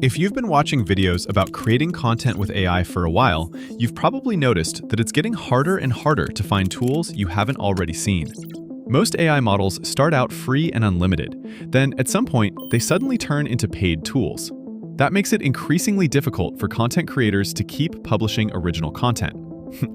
If you've been watching videos about creating content with AI for a while, you've probably noticed that it's getting harder and harder to find tools you haven't already seen. Most AI models start out free and unlimited, then at some point, they suddenly turn into paid tools. That makes it increasingly difficult for content creators to keep publishing original content.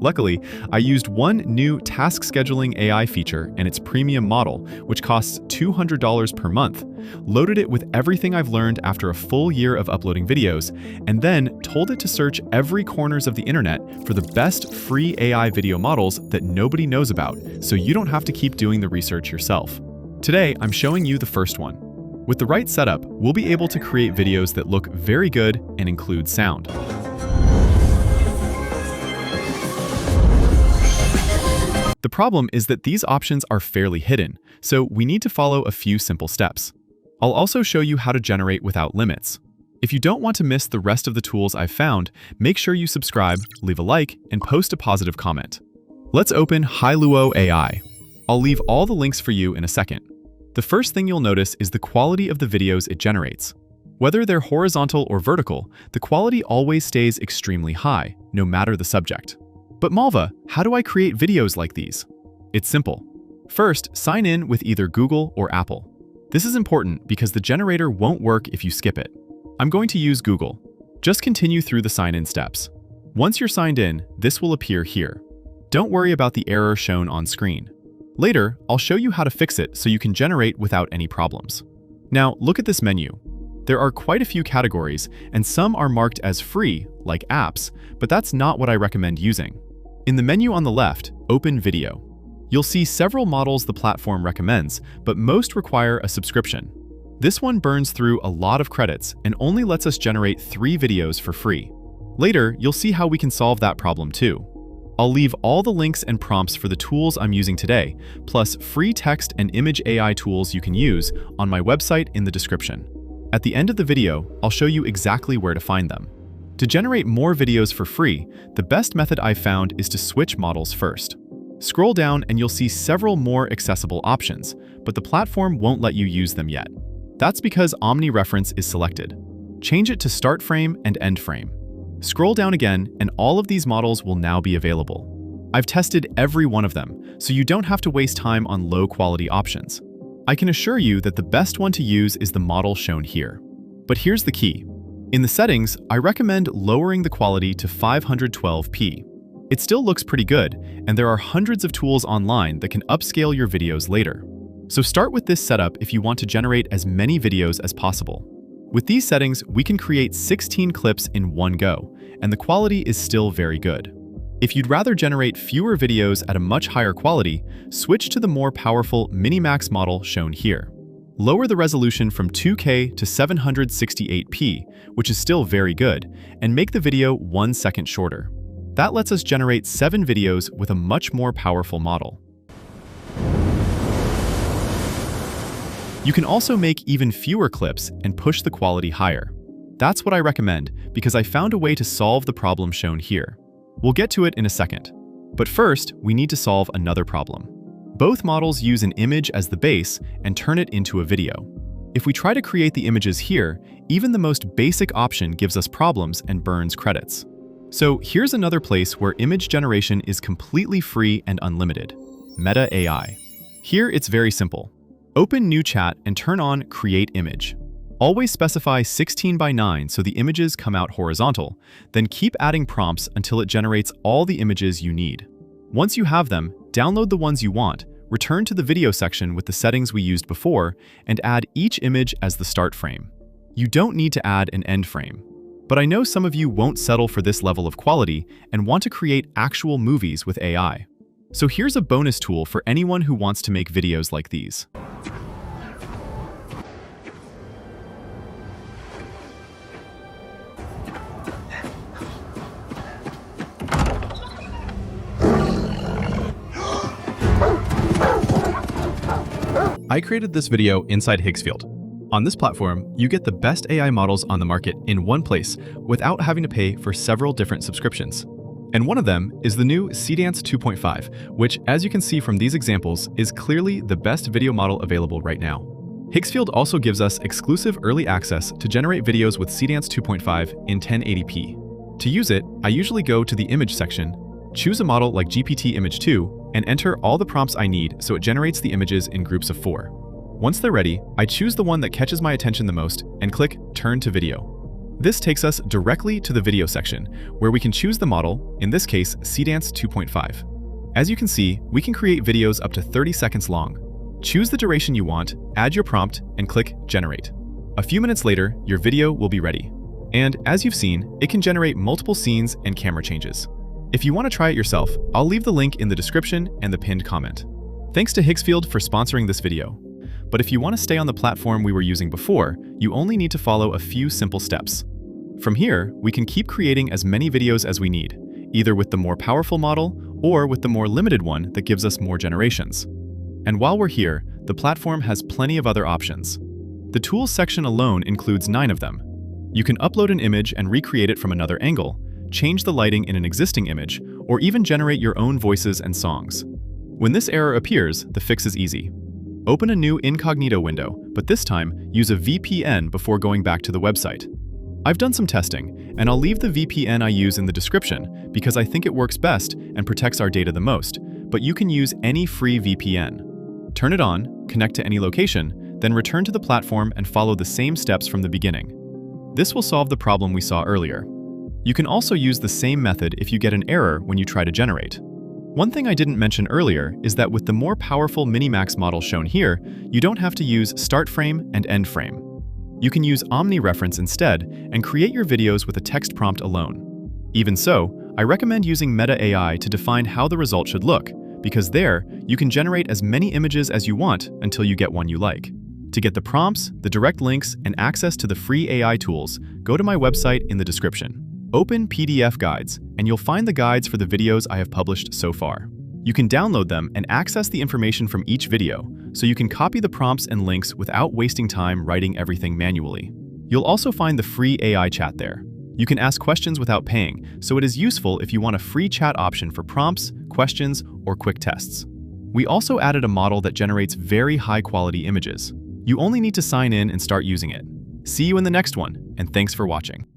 Luckily, I used one new task scheduling AI feature and its premium model, which costs $200 per month, loaded it with everything I've learned after a full year of uploading videos, and then told it to search every corners of the internet for the best free AI video models that nobody knows about, so you don't have to keep doing the research yourself. Today, I'm showing you the first one. With the right setup, we'll be able to create videos that look very good and include sound. The problem is that these options are fairly hidden, so we need to follow a few simple steps. I'll also show you how to generate without limits. If you don't want to miss the rest of the tools I've found, make sure you subscribe, leave a like, and post a positive comment. Let's open Hailuo AI. I'll leave all the links for you in a second. The first thing you'll notice is the quality of the videos it generates. Whether they're horizontal or vertical, the quality always stays extremely high, no matter the subject. But Malva, how do I create videos like these? It's simple. First, sign in with either Google or Apple. This is important because the generator won't work if you skip it. I'm going to use Google. Just continue through the sign-in steps. Once you're signed in, this will appear here. Don't worry about the error shown on screen. Later, I'll show you how to fix it so you can generate without any problems. Now, look at this menu. There are quite a few categories, and some are marked as free, like apps, but that's not what I recommend using. In the menu on the left, open video. You'll see several models the platform recommends, but most require a subscription. This one burns through a lot of credits and only lets us generate 3 videos for free. Later, you'll see how we can solve that problem too. I'll leave all the links and prompts for the tools I'm using today, plus free text and image AI tools you can use on my website in the description. At the end of the video, I'll show you exactly where to find them. To generate more videos for free, the best method I've found is to switch models first. Scroll down and you'll see several more accessible options, but the platform won't let you use them yet. That's because Omni reference is selected. Change it to start frame and end frame. Scroll down again and all of these models will now be available. I've tested every one of them, so you don't have to waste time on low-quality options. I can assure you that the best one to use is the model shown here. But here's the key. In the settings, I recommend lowering the quality to 512p. It still looks pretty good, and there are hundreds of tools online that can upscale your videos later. So start with this setup if you want to generate as many videos as possible. With these settings, we can create 16 clips in one go, and the quality is still very good. If you'd rather generate fewer videos at a much higher quality, switch to the more powerful Minimax model shown here. Lower the resolution from 2K to 768p, which is still very good, and make the video 1 second shorter. That lets us generate 7 videos with a much more powerful model. You can also make even fewer clips and push the quality higher. That's what I recommend because I found a way to solve the problem shown here. We'll get to it in a second. But first, we need to solve another problem. Both models use an image as the base and turn it into a video. If we try to create the images here, even the most basic option gives us problems and burns credits. So here's another place where image generation is completely free and unlimited: Meta AI. Here it's very simple. Open New Chat and turn on Create Image. Always specify 16:9 so the images come out horizontal, then keep adding prompts until it generates all the images you need. Once you have them, download the ones you want, return to the video section with the settings we used before, and add each image as the start frame. You don't need to add an end frame. But I know some of you won't settle for this level of quality and want to create actual movies with AI. So here's a bonus tool for anyone who wants to make videos like these. I created this video inside Higgsfield. On this platform, you get the best AI models on the market in one place without having to pay for several different subscriptions. And one of them is the new Seedance 2.5, which, as you can see from these examples, is clearly the best video model available right now. Higgsfield also gives us exclusive early access to generate videos with Seedance 2.5 in 1080p. To use it, I usually go to the image section, choose a model like GPT Image 2, and enter all the prompts I need so it generates the images in groups of 4. Once they're ready, I choose the one that catches my attention the most and click Turn to Video. This takes us directly to the video section, where we can choose the model, in this case Seedance 2.5. As you can see, we can create videos up to 30 seconds long. Choose the duration you want, add your prompt, and click Generate. A few minutes later, your video will be ready. And as you've seen, it can generate multiple scenes and camera changes. If you want to try it yourself, I'll leave the link in the description and the pinned comment. Thanks to Higgsfield for sponsoring this video. But if you want to stay on the platform we were using before, you only need to follow a few simple steps. From here, we can keep creating as many videos as we need, either with the more powerful model or with the more limited one that gives us more generations. And while we're here, the platform has plenty of other options. The Tools section alone includes 9 of them. You can upload an image and recreate it from another angle, change the lighting in an existing image, or even generate your own voices and songs. When this error appears, the fix is easy. Open a new incognito window, but this time use a VPN before going back to the website. I've done some testing, and I'll leave the VPN I use in the description because I think it works best and protects our data the most, but you can use any free VPN. Turn it on, connect to any location, then return to the platform and follow the same steps from the beginning. This will solve the problem we saw earlier. You can also use the same method if you get an error when you try to generate. One thing I didn't mention earlier is that with the more powerful Minimax model shown here, you don't have to use start frame and end frame. You can use Omni reference instead and create your videos with a text prompt alone. Even so, I recommend using Meta AI to define how the result should look, because there, you can generate as many images as you want until you get one you like. To get the prompts, the direct links, and access to the free AI tools, go to my website in the description. Open PDF guides, and you'll find the guides for the videos I have published so far. You can download them and access the information from each video, so you can copy the prompts and links without wasting time writing everything manually. You'll also find the free AI chat there. You can ask questions without paying, so it is useful if you want a free chat option for prompts, questions, or quick tests. We also added a model that generates very high-quality images. You only need to sign in and start using it. See you in the next one, and thanks for watching.